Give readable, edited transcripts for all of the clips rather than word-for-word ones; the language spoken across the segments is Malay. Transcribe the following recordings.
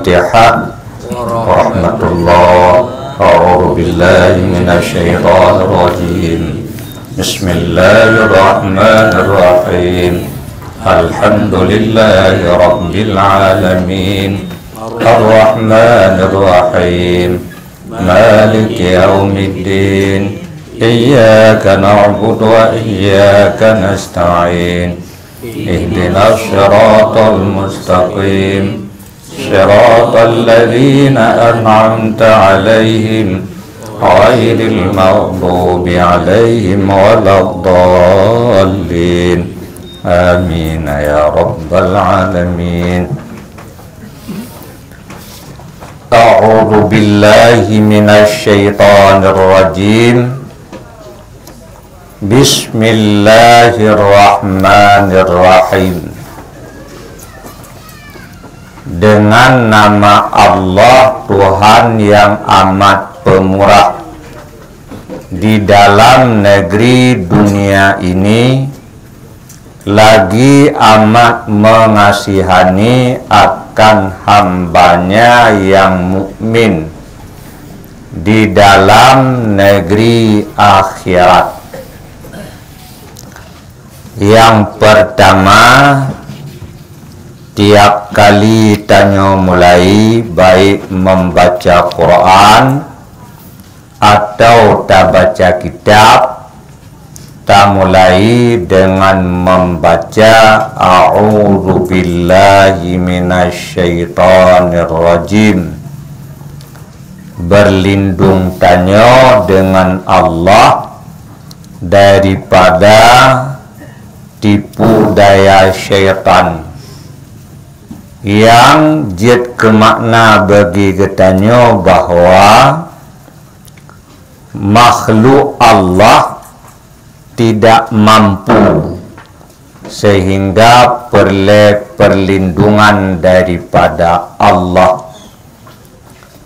Al-Fatihah. Warahmatullah. A'udzu billahi minasy syaithanir rajim. Bismillahirrahmanirrahim. Alhamdulillahi rabbil alamin. Ar-Rahmanir Rahim. Maliki yaumiddin. Iyyaka na'budu wa iyyaka nasta'in. Ihdinas siratal mustaqim. Siratal ladzina an'amta 'alaihim ghairil maghdubi 'alaihim waladdallin. Amin ya rabbal alamin. A'udzu billahi minasy syaithanir rajim. Bismillahirrahmanirrahim. Dengan nama Allah, Tuhan yang amat pemurah. Di dalam negeri dunia ini lagi amat mengasihani akan hambanya yang mukmin di dalam negeri akhirat. Yang pertama, tiap kali tanya mulai, baik membaca Quran atau tak baca kitab, tak mulai dengan membaca A'udzu billahi minasyaitonir rajim. Berlindung tanya dengan Allah daripada tipu daya syaitan yang jet ke makna bagi katanya bahwa makhluk Allah tidak mampu sehingga perlu perlindungan daripada Allah.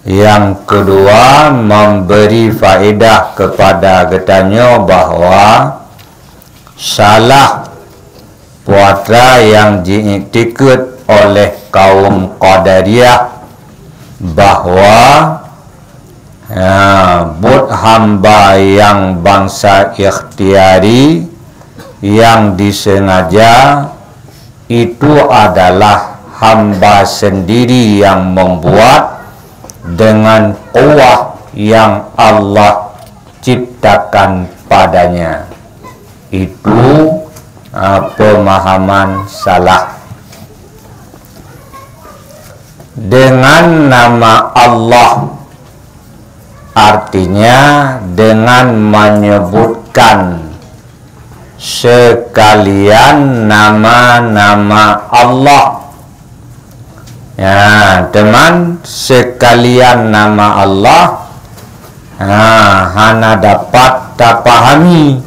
Yang kedua, memberi faedah kepada katanya bahwa salah puasa yang diiktikad oleh kaum Qadariyah bahwa buat hamba yang bangsa ikhtiari yang disengaja itu adalah hamba sendiri yang membuat dengan kuah yang Allah ciptakan padanya. Itu pemahaman salah. Dengan nama Allah artinya dengan menyebutkan sekalian nama-nama Allah. Ya, teman, sekalian nama Allah hana dapat tak pahami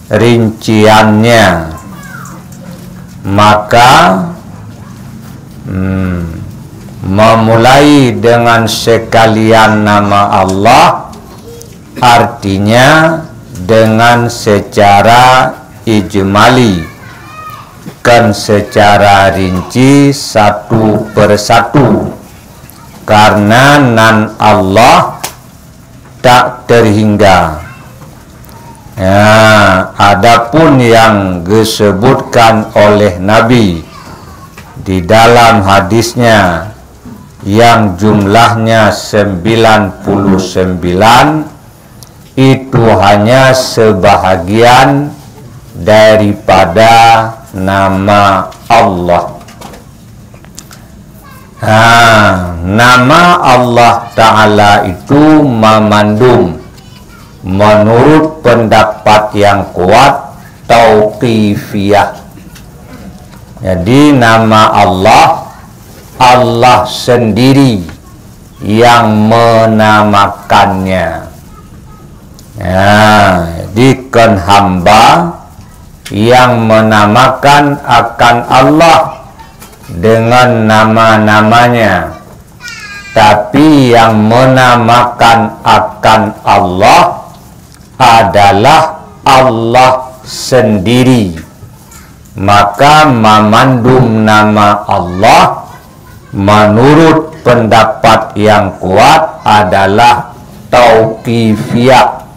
rinciannya. Maka memulai dengan sekalian nama Allah artinya dengan secara ijmali, kan secara rinci satu persatu, karena nan Allah tak terhingga. Adapun yang disebutkan oleh Nabi di dalam hadisnya yang jumlahnya 99, itu hanya sebahagian daripada nama Allah. Nama Allah Ta'ala itu memandum menurut pendapat yang kuat tauqifiyah. Jadi nama Allah, Allah sendiri yang menamakannya. Jadi kan hamba yang menamakan akan Allah dengan nama-namanya, tapi yang menamakan akan Allah adalah Allah sendiri. Maka memandum nama Allah menurut pendapat yang kuat adalah tauqifiyah.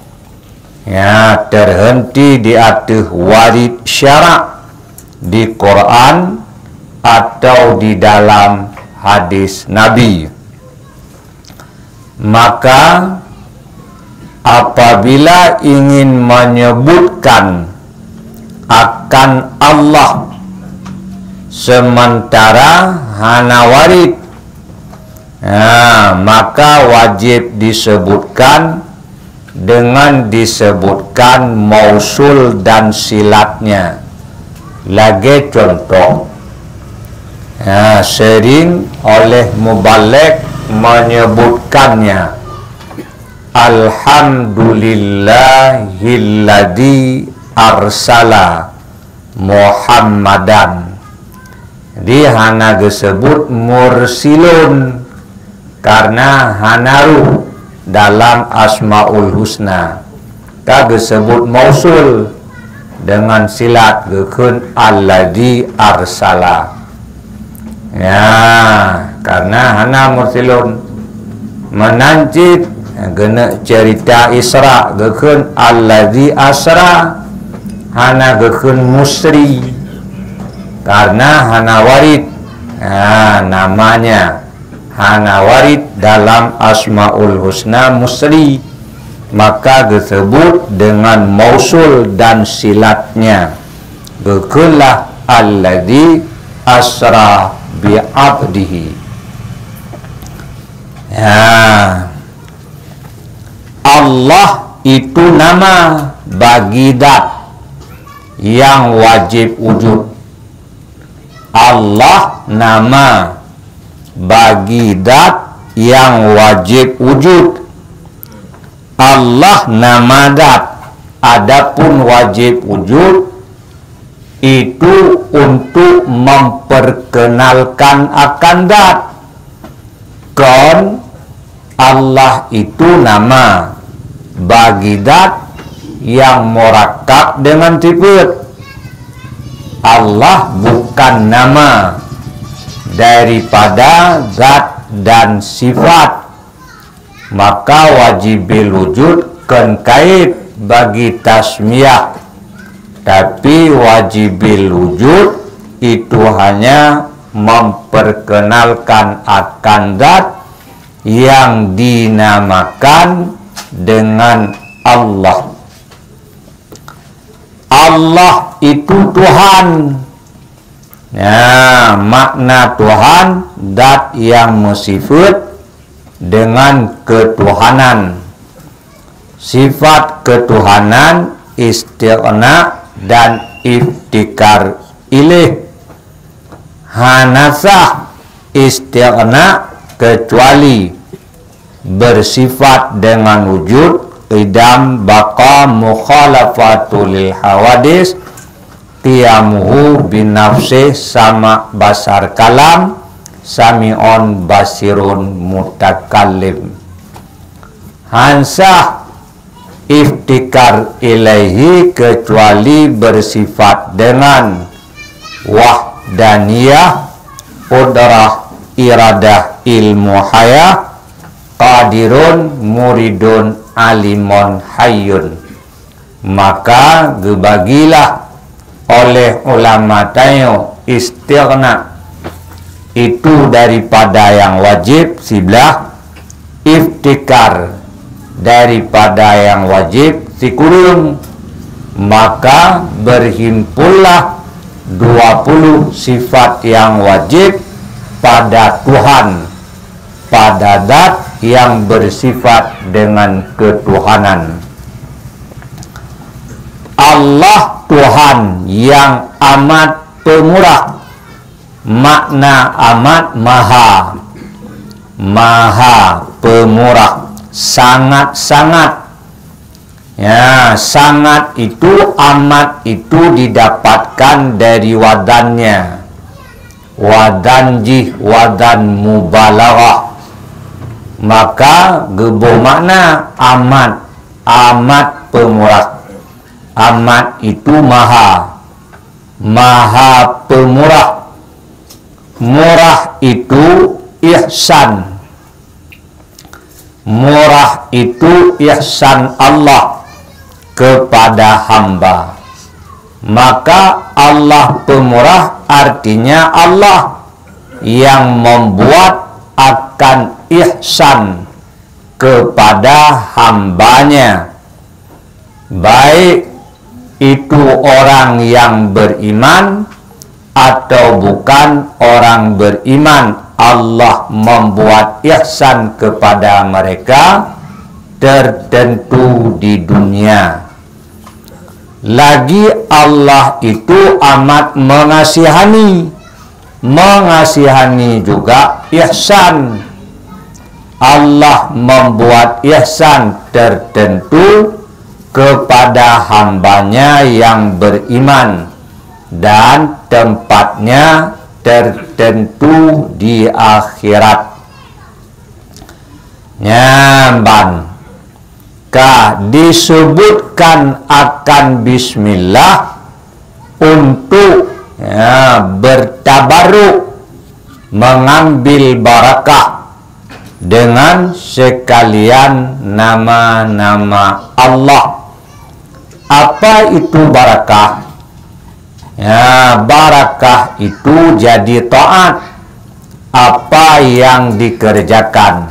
Ya, terhenti di atas warid syarak di Quran atau di dalam hadis Nabi. Maka apabila ingin menyebutkan akan Allah sementara hana warid, maka wajib disebutkan dengan disebutkan mausul dan silatnya. Lagi contoh, sering oleh mubaligh menyebutkannya, alhamdulillahilladzi arsala Muhammadan. Di hana disebut mursilun karena hanaru dalam asmaul husna. Ka disebut mausul dengan silat gekeun alladzi arsala. Ya, karena hana mursilun menancit gena cerita Isra gekeun alladzi asra, hana gekeun musri karena hana warid. Namanya hana warid dalam asmaul husna musri, maka disebut dengan mausul dan silatnya. Gekeunlah alladzi asra bi abdihi. Allah itu nama bagi dat yang wajib wujud. Allah nama bagi dat yang wajib wujud. Allah nama dat. Adapun wajib wujud itu untuk memperkenalkan akan dat. Kon Allah itu nama bagi dat yang murakkab dengan sifat. Allah bukan nama daripada zat dan sifat, maka wajibil wujud kan kait bagi tasmiyah. Tapi wajibil wujud itu hanya memperkenalkan akan zat yang dinamakan dengan Allah. Allah itu Tuhan. Makna Tuhan zat yang bersifat dengan ketuhanan. Sifat ketuhanan istighna dan iftikar ilaih. Hanasah istighna kecuali bersifat dengan wujud, idam baqa mukhalafatul hawadis, qiyamuhu binafsih sama basar kalam, sami'un basirun mutakallim. Hansah iftikar ilaihi kecuali bersifat dengan wahdaniyah, qudrah, iradah, ilmu hayah, qadirun, muridun, alimun, hayyun. Maka gebagilah oleh ulama tayo istighna itu daripada yang wajib sebelah, iftikar daripada yang wajib sikurung, maka berhimpunlah 20 sifat yang wajib pada Tuhan, pada zat yang bersifat dengan ketuhanan. Allah Tuhan yang amat pemurah. Makna amat maha, maha pemurah, sangat-sangat. Ya, sangat itu, amat itu didapatkan dari wadannya. Wadan jih, wadan mubalaghah. Maka gebo makna amat, amat pemurah. Amat itu maha, maha pemurah. Murah itu ihsan. Murah itu ihsan Allah kepada hamba. Maka Allah pemurah artinya Allah yang membuat akan ihsan kepada hambanya, baik itu orang yang beriman atau bukan orang beriman. Allah membuat ihsan kepada mereka tertentu di dunia. Lagi Allah itu amat mengasihani juga ihsan. Allah membuat ihsan tertentu kepada hambanya yang beriman, dan tempatnya tertentu di akhirat. Nyamban disebutkan akan bismillah untuk bertabaruk, mengambil barakah dengan sekalian nama-nama Allah. Apa itu barakah? Barakah itu jadi taat apa yang dikerjakan.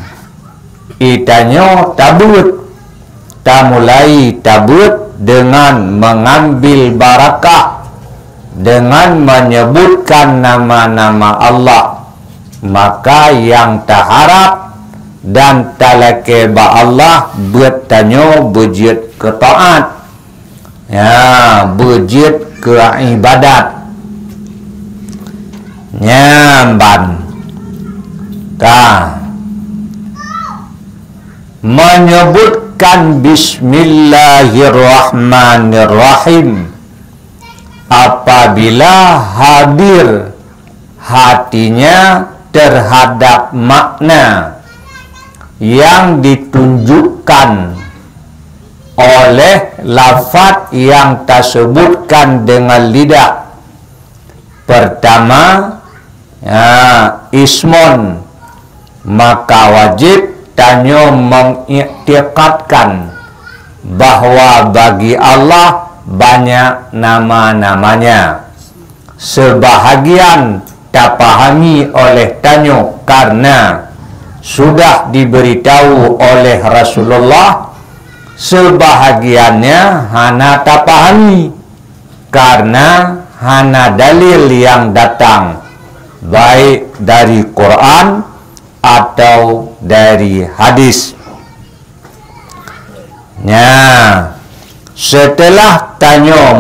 Itanya tabut, mulai tabut dengan mengambil barakah, dengan menyebutkan nama-nama Allah. Maka yang taharap dan talake ba Allah bertanya bejit ke taat, bejit ke ibadat. Nyamban menyebutkan bismillahirrahmanirrahim apabila hadir hatinya terhadap makna yang ditunjukkan oleh lafaz yang tersebutkan dengan lidah. Pertama, ismun, maka wajib tanya mengiktikadkan bahwa bagi Allah banyak nama-namanya. Sebahagian tak pahami oleh tanya karena sudah diberitahu oleh Rasulullah. Sebahagiannya hana tak pahami karena hana dalil yang datang, baik dari Quran atau dari hadis. Setelah tanya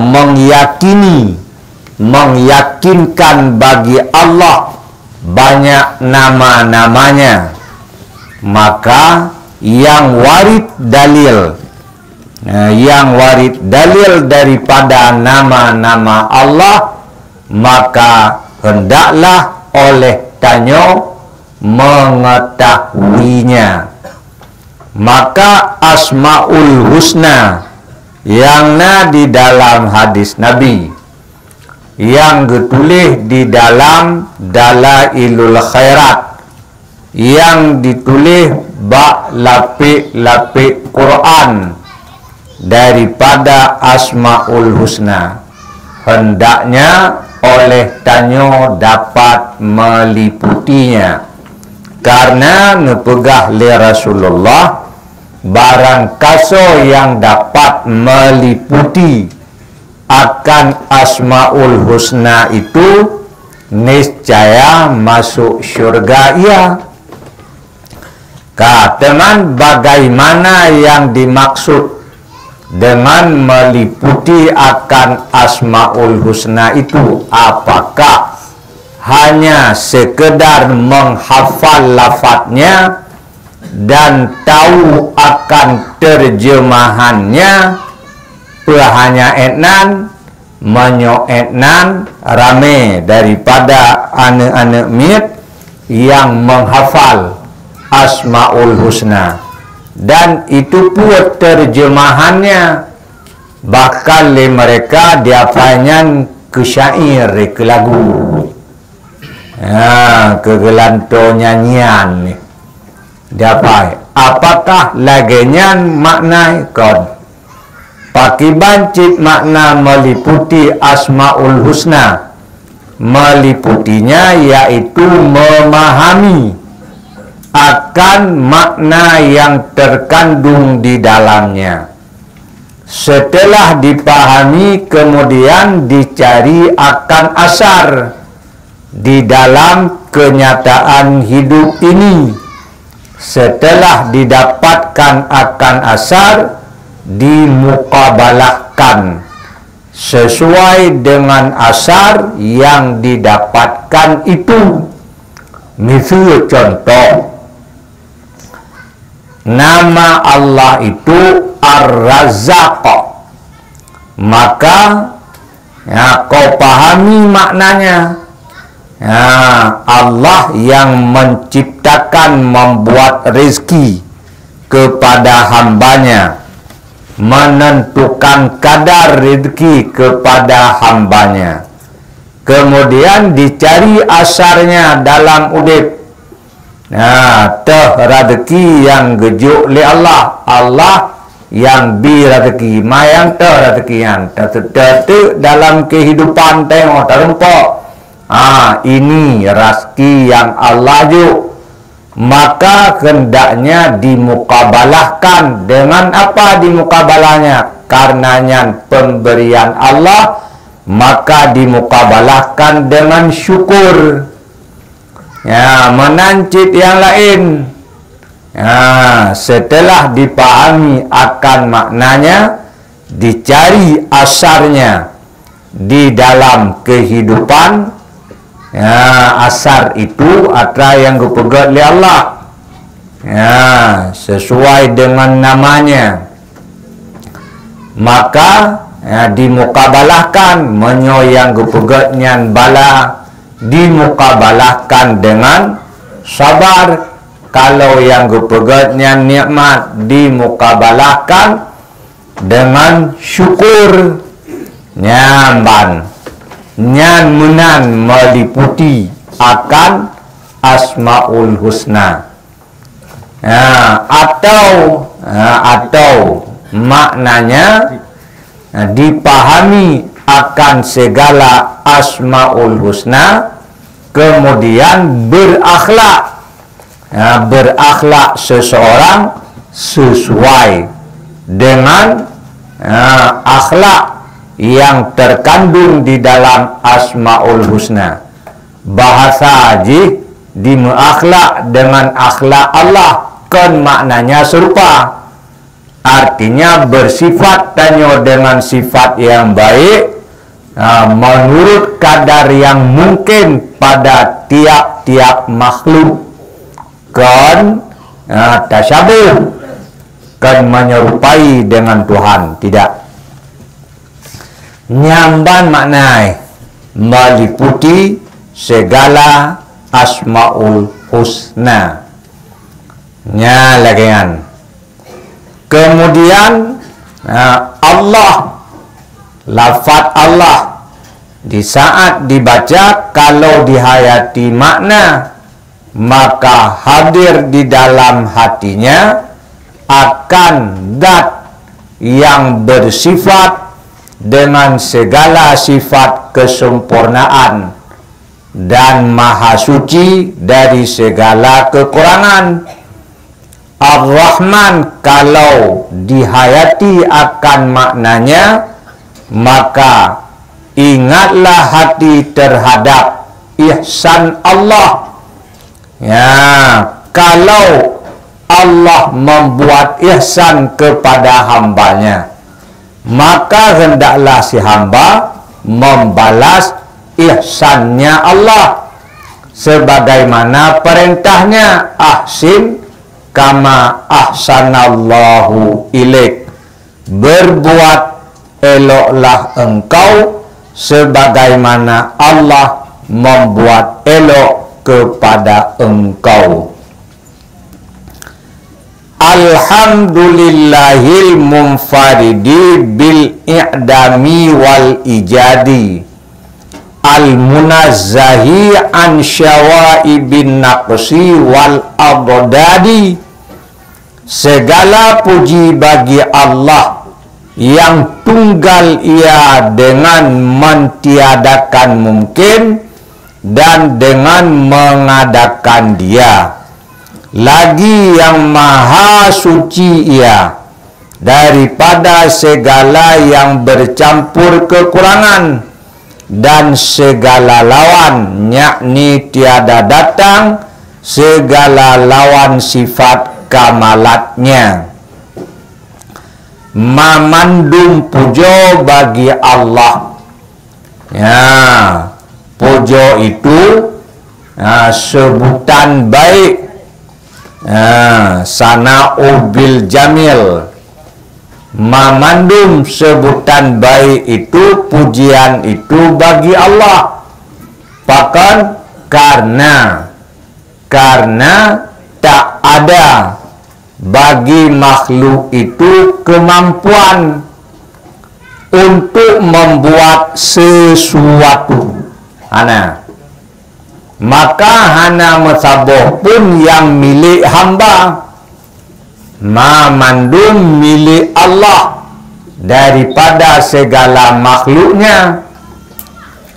meyakinkan bagi Allah banyak nama-namanya, maka yang warid dalil daripada nama-nama Allah, maka hendaklah oleh tanya mengetahuinya. Maka Asmaul Husna yang di dalam hadis Nabi, yang ditulis di dalam Dalailul Khairat, yang ditulis bak lapik Quran daripada Asmaul Husna, hendaknya oleh tanya dapat meliputinya. Karena ngepegah le Rasulullah barang kaso yang dapat meliputi akan Asmaul Husna itu niscaya masuk syurga ia. Teman, bagaimana yang dimaksud dengan meliputi akan Asmaul Husna itu? Apakah hanya sekedar menghafal lafadznya dan tahu akan terjemahannya? Hanya etnan menyo etnan rame daripada anak-anak mit yang menghafal Asmaul Husna, dan itu pun terjemahannya bakal mereka diapanyan ke syair, ke lagu. kegelanto nyanyian ni. Dapat apakah laginya makna kon? Pakiban cip makna meliputi Asmaul Husna. Meliputinya yaitu memahami akan makna yang terkandung di dalamnya. Setelah dipahami, kemudian dicari akan asar di dalam kenyataan hidup ini. Setelah didapatkan akan asar, dimukabalahkan sesuai dengan asar yang didapatkan itu. Misal contoh, nama Allah itu Ar-Razzaq, maka kau pahami maknanya. Allah yang menciptakan, membuat rezeki kepada hambanya, menentukan kadar rezeki kepada hambanya. Kemudian dicari asarnya dalam udip. Teh rezeki yang gejuk li Allah. Allah yang bi rezeki, mayang teh rezeki yang dalam kehidupan tengok terempok. Ini rezeki yang Allah juk. Maka hendaknya dimukabalahkan. Dengan apa dimukabalahnya? Karenanya pemberian Allah, maka dimukabalahkan dengan syukur. Menancit yang lain. Setelah dipahami akan maknanya, dicari asarnya di dalam kehidupan. Asar itu atra yang dipegat oleh Allah, sesuai dengan namanya. Maka dimukabalahkan menyoyang dipegatnya bala, dimukabalahkan dengan sabar. Kalau yang dipegatnya nikmat, dimukabalahkan dengan syukur. Nyamban nyan menan meliputi akan Asmaul Husna. Atau maknanya dipahami akan segala Asmaul Husna, kemudian berakhlak. Berakhlak seseorang sesuai dengan akhlak yang terkandung di dalam Asmaul Husna. Bahasa haji di akhlak dengan akhlak Allah, kan maknanya serupa. Artinya bersifat tanyo dengan sifat yang baik, menurut kadar yang mungkin pada tiap-tiap makhluk. Kan tasyabuh, kan menyerupai dengan Tuhan. Tidak. Nyamban maknai meliputi segala Asmaul Husna. Lagian. Kemudian Allah, lafaz Allah di saat dibaca, kalau dihayati makna, maka hadir di dalam hatinya akan zat yang bersifat dengan segala sifat kesempurnaan dan maha suci dari segala kekurangan. Ar-Rahman, kalau dihayati akan maknanya, maka ingatlah hati terhadap ihsan Allah. Kalau Allah membuat ihsan kepada hambanya, maka hendaklah si hamba membalas ihsannya Allah sebagaimana perintahnya, ahsin kama ahsanallahu ilaik, berbuat eloklah engkau sebagaimana Allah membuat elok kepada engkau. Alhamdulillahil munfaridi bil i'dami wal ijadi al-munazzahi an syawaibin naqsi wal abdadi. Segala puji bagi Allah yang tunggal ia dengan mentiadakan mungkin dan dengan mengadakan dia. Lagi yang maha suci ia daripada segala yang bercampur kekurangan dan segala lawan, yakni tiada datang segala lawan sifat kamalatnya. Mamandum pujo bagi Allah. Ya, pujo itu sebutan baik. Sana'u bil jamil. Mamandum sebutan baik itu, pujian itu bagi Allah. Bahkan karena tak ada bagi makhluk itu kemampuan untuk membuat sesuatu. Maka hana masaboh pun yang milik hamba. Mamandum milik Allah daripada segala makhluknya.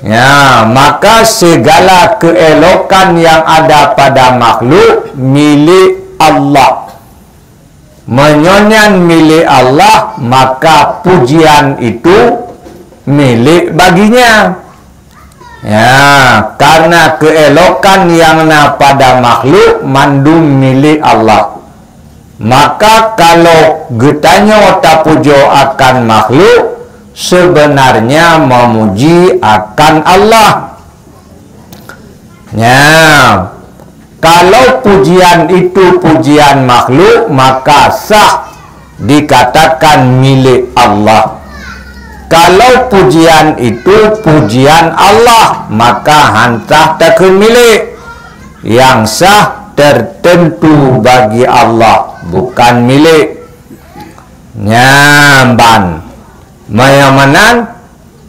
Ya, maka segala keelokan yang ada pada makhluk milik Allah. Menyonyan milik Allah, maka pujian itu milik baginya. Ya, karena keelokan yang ada pada makhluk mandum milik Allah. Maka kalau getanya tak pujo akan makhluk, sebenarnya memuji akan Allah. Ya, kalau pujian itu pujian makhluk, maka sah dikatakan milik Allah. Kalau pujian itu pujian Allah, maka hantah tak milik. Yang sah tertentu bagi Allah, bukan milik. Nyamban mayamanan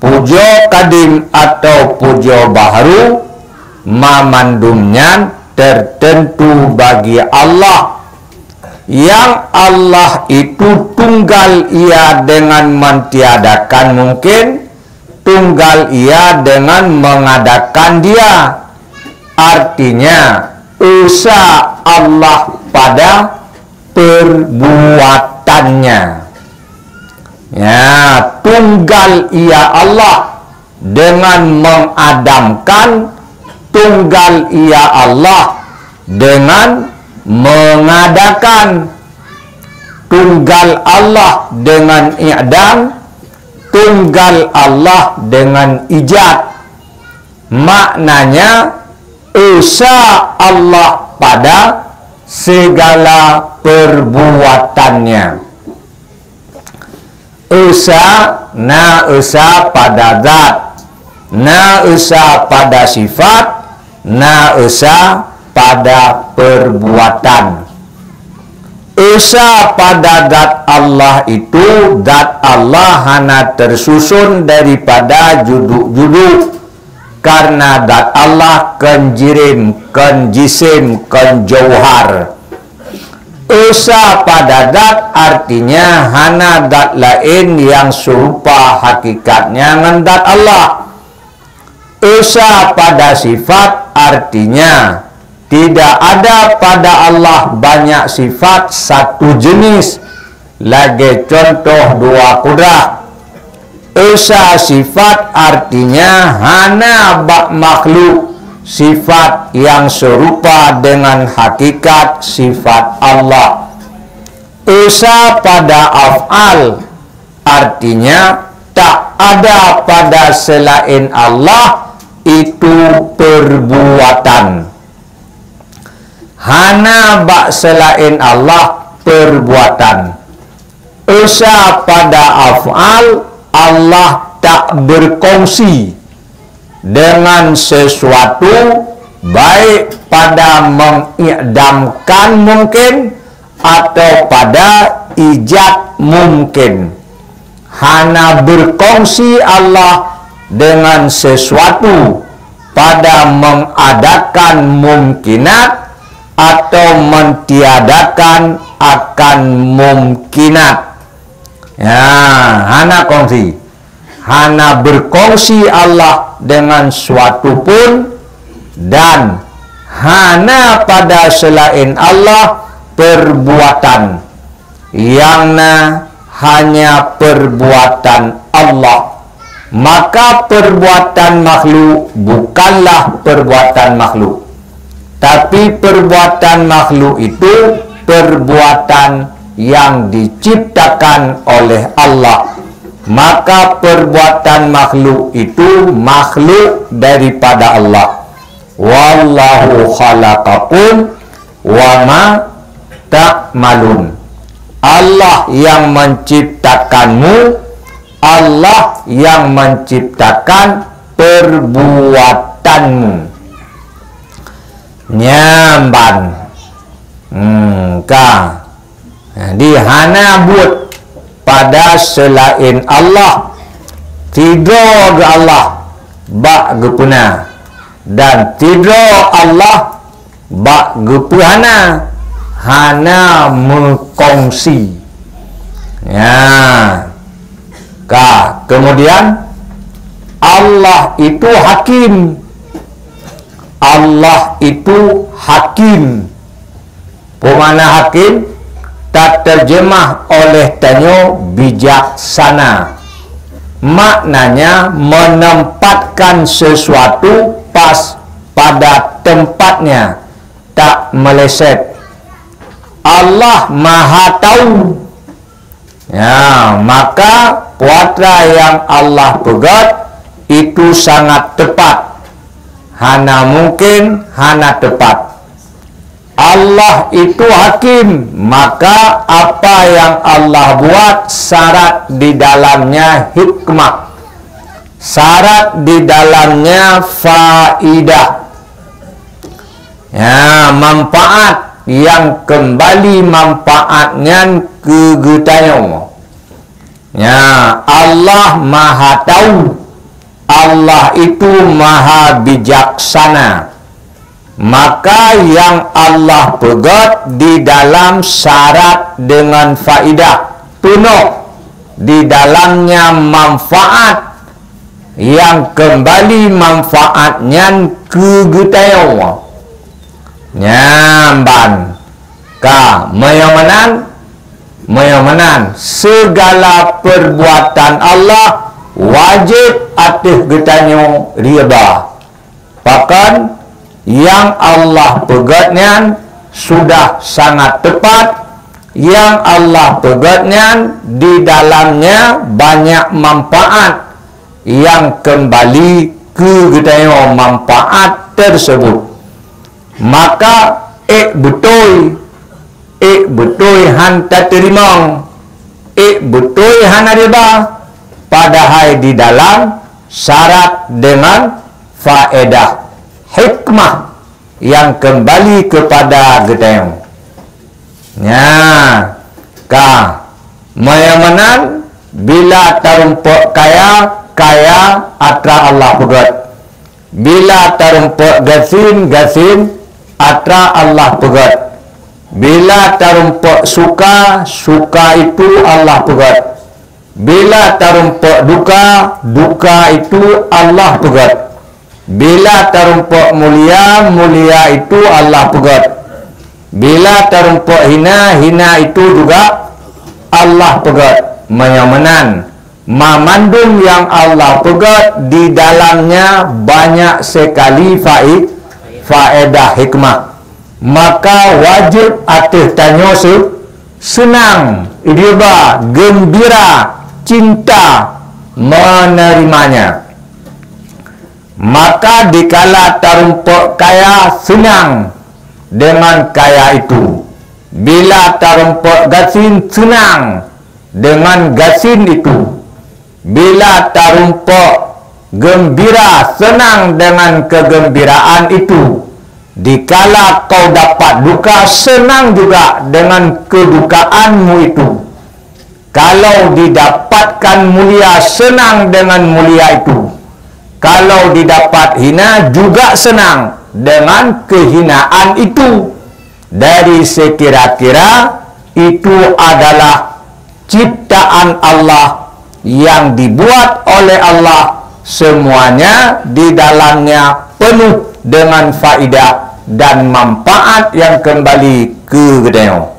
pujo kadim atau pujo baharu, mamandumnya tertentu bagi Allah. Yang Allah itu tunggal ia dengan mentiadakan mungkin, tunggal ia dengan mengadakan dia. Artinya usaha Allah pada perbuatannya. Ya, tunggal ia Allah dengan mengadamkan, tunggal ia Allah dengan mengadakan. Tunggal Allah dengan i'dam, tunggal Allah dengan ijad. Maknanya usaha Allah pada segala perbuatannya. Usaha pada zat, usaha pada sifat, usaha pada perbuatan. Usaha pada zat Allah itu, zat Allah hanya tersusun daripada juduk-juduk. Karena zat Allah kan jirim, kan jisim, kan jauhar. Usaha pada zat artinya hana zat lain yang serupa hakikatnya dengan zat Allah. Usaha pada sifat artinya tidak ada pada Allah banyak sifat satu jenis. Lagi contoh dua kudrah. Usaha sifat artinya hana bak makhluk sifat yang serupa dengan hakikat sifat Allah. Usaha pada af'al artinya tak ada pada selain Allah itu perbuatan. Hana bak selain Allah perbuatan. Usaha pada af'al, Allah tak berkongsi dengan sesuatu, baik pada mengidamkan mungkin atau pada ijad mungkin. Hana berkongsi Allah dengan sesuatu pada mengadakan mungkinat atau mentiadakan akan mungkinat. Ya, hana kongsi, hana berkongsi Allah dengan suatu pun, dan hana pada selain Allah perbuatan yang hanya perbuatan Allah. Maka perbuatan makhluk bukanlah perbuatan makhluk, tapi perbuatan makhluk itu perbuatan yang diciptakan oleh Allah. Maka perbuatan makhluk itu makhluk daripada Allah. Wallahu khalaqakum wa ma ta'malun. Allah yang menciptakanmu, Allah yang menciptakan perbuatanmu. Nyamban di hana buat pada selain Allah, tidak Allah bak gepuna, dan tidak Allah bak gepuhana, hana mengkongsi. Ya. Kemudian Allah itu hakim. Allah itu hakim. Pemana hakim? Tak terjemah oleh tanyo bijaksana. Maknanya menempatkan sesuatu pas pada tempatnya, tak meleset. Allah Maha Tahu. Ya, maka puatra yang Allah pegat itu sangat tepat. Hana mungkin, hana tepat. Allah itu hakim, maka apa yang Allah buat syarat di dalamnya hikmah, syarat di dalamnya faidah. Ya, manfaat yang kembali manfaatnya ke getanya. Ya, Allah Maha Tahu, Allah itu Maha Bijaksana. Maka yang Allah pegat di dalam syarat dengan faidah penuh, di dalamnya manfaat yang kembali manfaatnya ke getanya. Nyamban meyomenan segala perbuatan Allah wajib atas getanya riba. Bahkan yang Allah pegatnya sudah sangat tepat, yang Allah pegatnya di dalamnya banyak manfaat yang kembali ke getanya manfaat tersebut. Maka betul han tak terima, betul han riba, padahal di dalam syarat dengan faedah hikmah yang kembali kepada geteng. Ya, meyamenan bila tarumpuk kaya atra Allah pegat, bila tarumpuk gasin atra Allah pegat, bila tarumpuk suka itu Allah pegat, bila tarumpuk duka itu Allah pegat, bila tarumpuk mulia itu Allah pegat, bila tarumpuk hina itu juga Allah pegat. Menyamanan mamandum yang Allah pegat di dalamnya banyak sekali faedah hikmah. Maka wajib atas tanya senang, riba, gembira, cinta menerimanya. Maka dikala tarumpuk kaya senang dengan kaya itu, bila tarumpuk gasin senang dengan gasin itu, bila tarumpuk gembira senang dengan kegembiraan itu, dikala kau dapat duka senang juga dengan kedukaanmu itu, kalau didapatkan mulia senang dengan mulia itu, Kalau didapat hina juga senang dengan kehinaan itu. Dari sekira-kira itu adalah ciptaan Allah yang dibuat oleh Allah. Semuanya di dalamnya penuh dengan faedah dan manfaat yang kembali ke gedeo.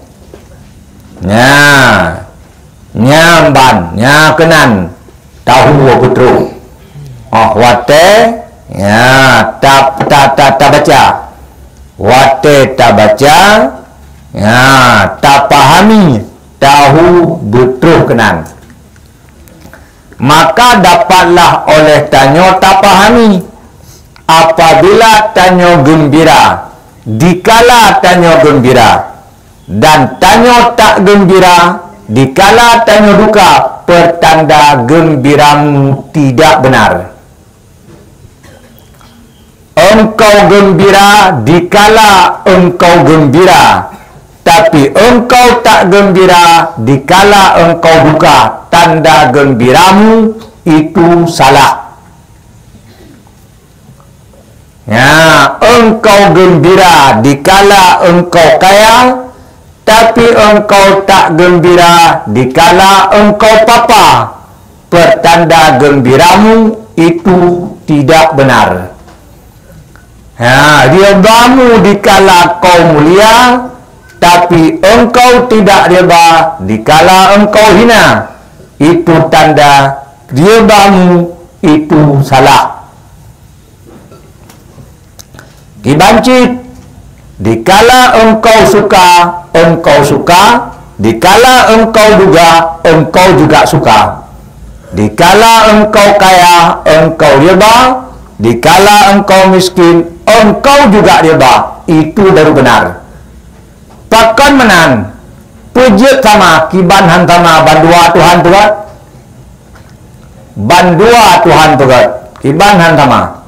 Nyamban, kenan tahu betul. Wate tak baca. Wate tak baca, tak pahami, tahu betul kenan. Maka dapatlah oleh tanyo tak pahami. Apabila tanyo gembira, dikala tanyo gembira, dan tanyo tak gembira, dikala tanyo duka, pertanda gembiramu tidak benar. Engkau gembira dikala engkau gembira, tapi engkau tak gembira dikala engkau duka. Tanda gembiramu itu salah. Engkau gembira dikala engkau kaya, tapi engkau tak gembira dikala engkau papa. Pertanda gembiramu itu tidak benar. Ribamu dikala kau mulia, tapi engkau tidak riba dikala engkau hina. Itu tanda ribamu itu salah. Dibancit, dikala engkau suka, dikala engkau duga, engkau juga suka. Dikala engkau kaya, engkau riba, dikala engkau miskin, engkau juga riba. Itu baru benar. Pakan menan pejit sama kiban hantama bandua Tuhan tugat. Bandua Tuhan tugat kiban hantama.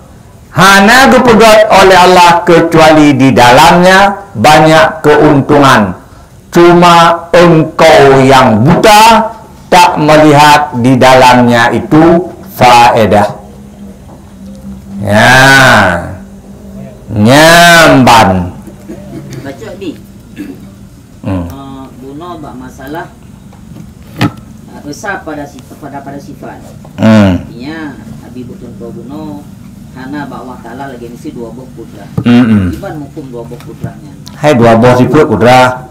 Hana gepegat oleh Allah kecuali di dalamnya banyak keuntungan. Cuma engkau yang buta tak melihat di dalamnya itu faedah. Nyamban. Baca ni. Guna bak masalah besar pada sifat. Artinya Abi betul guna Hana bak Allah Ta'ala lagi mesti dua buah kudrah. Iban hukum dua buah kudrahnya. Hai dua buah sifat kudrah.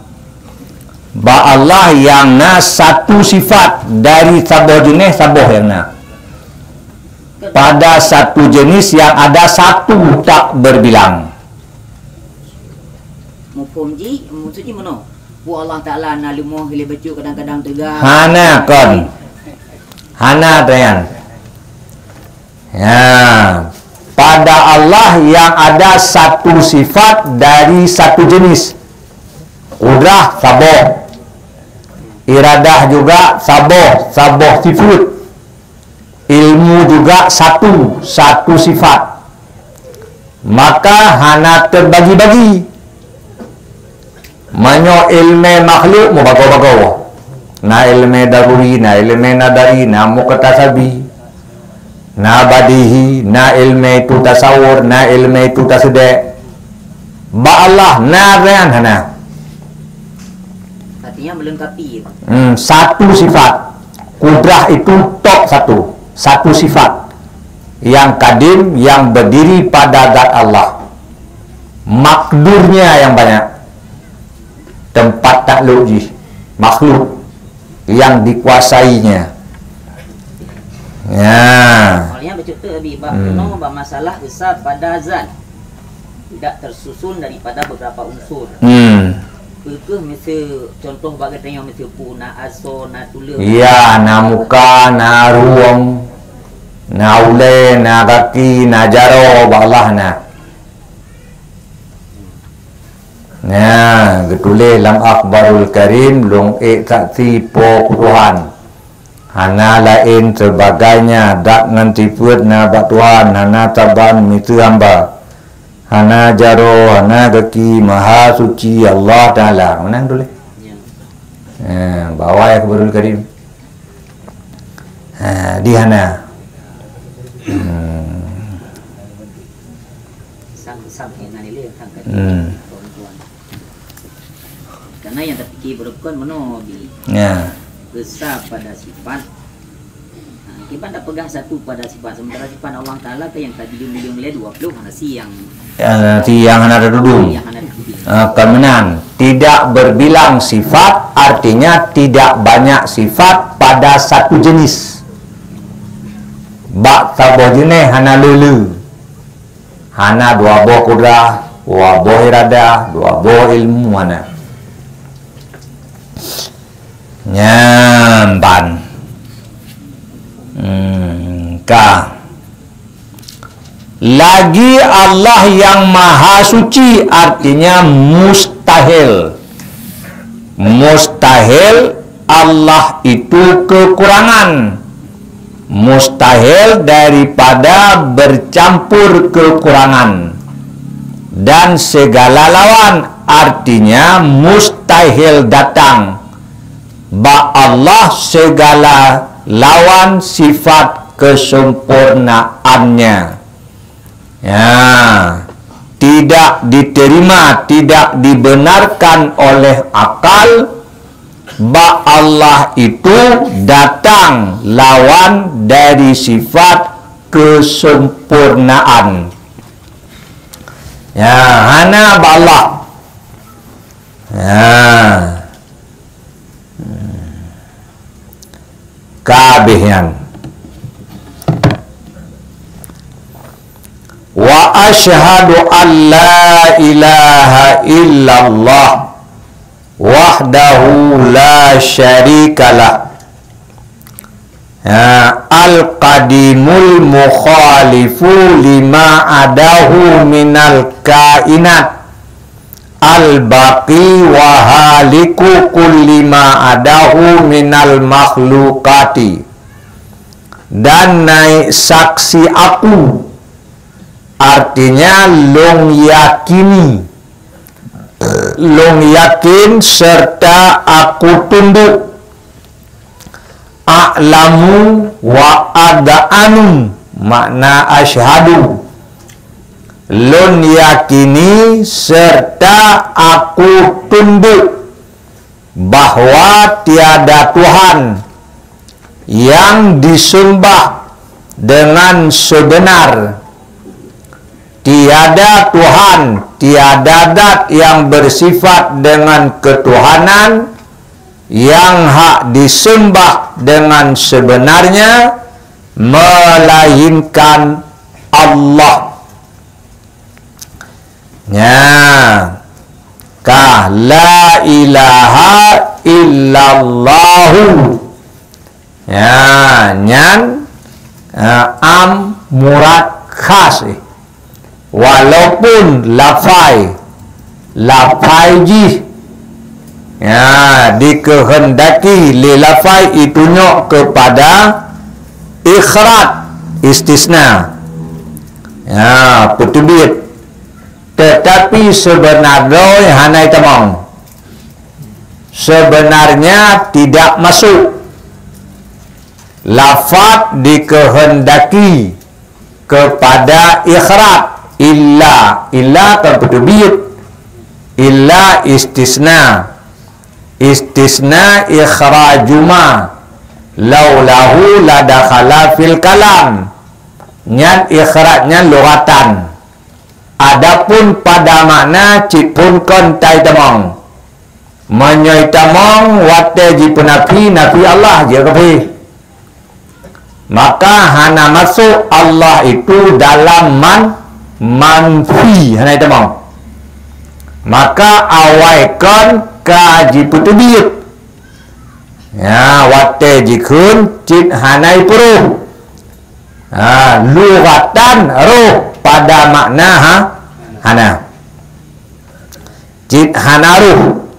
Ba Allah yang na satu sifat dari sabuh jenis sabuh yang na. Pada satu jenis yang ada satu tak berbilang. Hukum ji maksudnya mana? Bu Allah Ta'ala na lima hile baca kadang-kadang tegar. Hana kon. Hana dayan. Pada Allah yang ada satu sifat dari satu jenis. Kudrah sabuh. Iradah juga sabuh sifat. Ilmu juga satu sifat. Maka hana terbagi-bagi. Manyo ilme makhluk mu bago-bago. Na ilme daruri, na ilme nadari, na muqtasabi, na badihi, na ilme itu tasawur, na ilme itu tasde. Ba Allah na rean hana. Artinya melengkapi. Satu sifat. Kudrah itu tok satu sifat yang kadim, yang berdiri pada zat Allah. Makdurnya yang banyak. Tempat takluk makhluk yang dikuasainya. Soalnya betul Abi bak masalah besar pada zat tidak tersusun daripada beberapa unsur. Ke misal contoh bagi tanya misal na aso na tula. Iya, na muka, na ruang, na ule, na kaki, na jaro, Allah na. Getule lam akhbarul karim long saksi po Tuhan. Hana lain sebagainya dak nganti put na bak Tuhan. Hana taban mitu hamba. Hana jaro, hana kaki, maha suci Allah Ta'ala. Menang dulu. Bawa ya akhbarul karim. Di hana. sampai dengan ini tangkat perempuan. Karena yang terpikir berukun meno di besar pada sifat. Kita tak pegang satu pada sifat, sementara sifat Allah Ta'ala ke yang tadi jumlah 20 mana si yang hana dudung. Kemenan tidak berbilang sifat artinya tidak banyak sifat pada satu jenis. Bak tabojine hana lulu. Hana dua buah kudrah, dua buah iradah, dua buah ilmu mana. Nyampan. Lagi Allah yang maha suci artinya mustahil. Mustahil Allah itu kekurangan. Mustahil daripada bercampur kekurangan. Dan segala lawan artinya mustahil datang. Allah segala lawan sifat kesempurnaannya. Tidak diterima, tidak dibenarkan oleh akal. Allah itu datang lawan dari sifat kesempurnaan. Hana Allah. Kabehyan. Wa asyhadu an la ilaha illallah wahdahu la syarikalah al-qadimul mukhalifu lima adahu minal kainat al-baqi wa haliku kulli ma adahu minal makhlukati. Dan naik saksi aku artinya long yakin serta aku tunduk. A'lamu wa ada'anu makna asyhadu. Long yakini serta aku tunduk bahwa tiada Tuhan yang disembah dengan sebenar. Tiada Tuhan, tiada dat yang bersifat dengan ketuhanan yang hak disembah dengan sebenarnya melainkan Allah. La ilaha illallahu. Am murad khas. Walaupun lafai ji dikehendaki li lafai itunya kepada ikhrat istisna petubit, tetapi sebenarnya hanai temong sebenarnya tidak masuk. Lafaz dikehendaki kepada ikhrat illa terpetubit, illa istisna ikhrajuma laulahu ladakhala fil kalam. Nyat ikhratnya lughatan. Adapun pada makna cipun kontai temong menyoi temong wate jipunapi nafi Allah je kapi. Maka hana masuk Allah itu dalam manfi hana itu mau. Maka awaikan kaji putubiyut. Wate jikun cit hanai puruh. Lughatan ruh pada makna hana. Cit hana ruh.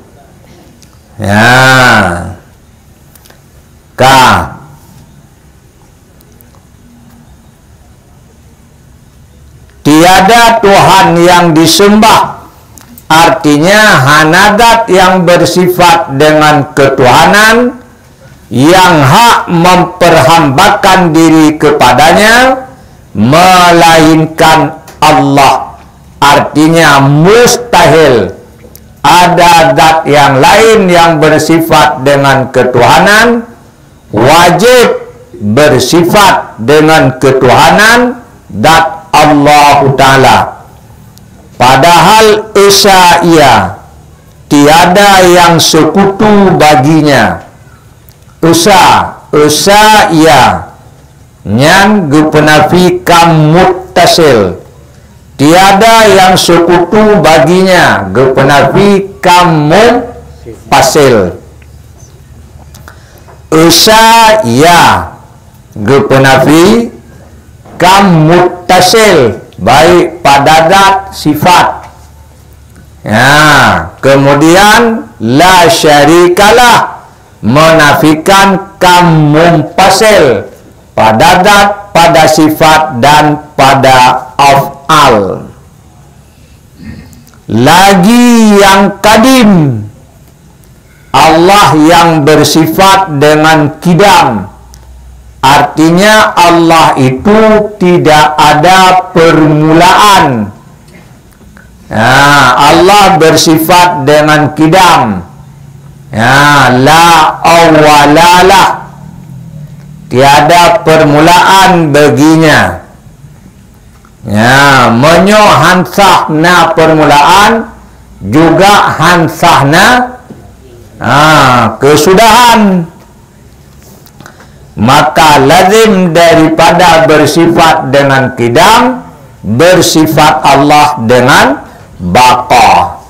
Tiada Tuhan yang disembah artinya hanadat yang bersifat dengan ketuhanan yang hak memperhambakan diri kepadanya melainkan Allah. artinya mustahil ada zat yang lain yang bersifat dengan ketuhanan, wajib bersifat dengan ketuhanan zat Allah Ta'ala. Padahal Esa ia tiada yang sekutu baginya. Esa ia yang gepenafikan muttasil, tiada yang sekutu baginya, gepenafikan mumpasil. Esa ia gepenafi kam muttasil, baik pada zat sifat. Ya, kemudian la syarikalah, menafikan kam mumpasil pada zat, pada sifat dan pada af'al. Lagi yang kadim, Allah yang bersifat dengan kidam, artinya Allah itu tidak ada permulaan. Allah bersifat dengan kidam, la awwalalah, tiada permulaan baginya. Menyo hansahna permulaan, juga hansahna kesudahan. Maka lazim daripada bersifat dengan kidam, bersifat Allah dengan baqa.